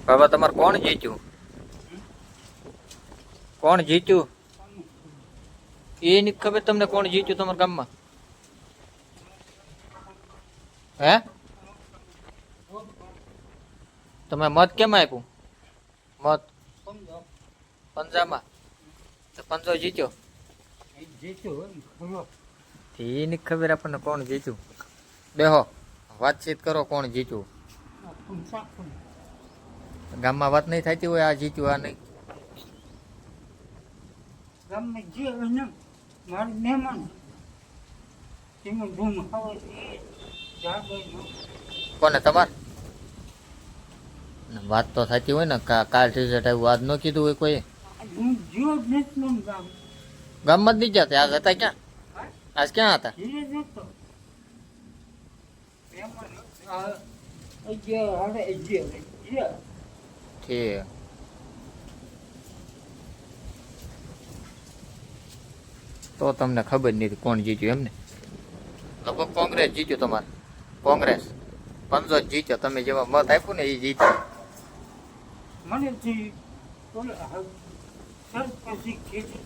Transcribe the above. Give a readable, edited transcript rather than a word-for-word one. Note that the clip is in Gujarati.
બાબા તમારે કોણ જીત્યું? કોણ જીત્યું એ ની ખબર તમને? કોણ જીત્યું તમારા ગામમાં? હે તમે મત કેમ આપ્યું? મત પંજામાં તો પંજો જીત્યો એની ખબર આપણને કોણ જીત્યું. બેહો વાતચીત કરો કોણ જીત્યું. ગામમાં વાત નહીં થતી હોય આ જીત્યું આ નહીં. ગામમાં જે હોય ને મારું મહેમાન તેમાં ધૂમ આવે કોને તમારે વાત તો થતી હોય ને કાલ રિઝલ્ટ આવ્યું આજ ન કીધું હોય કોઈ? હું જીવ જ નથી ગામ ગામમાં જ નહીં જતા આજ હતા ક્યાં? આજ ક્યાં હતા? ધીરે જતો હવે ઠીક તો તમને ખબર નથી કોણ જીત્યું એમને? લગભગ કોંગ્રેસ જીત્યું તમારે. કોંગ્રેસ પંજો જ જીત્યો. તમે જેવા મત આપ્યું ને એ જીત્યો. મને સરપંચી ખેતી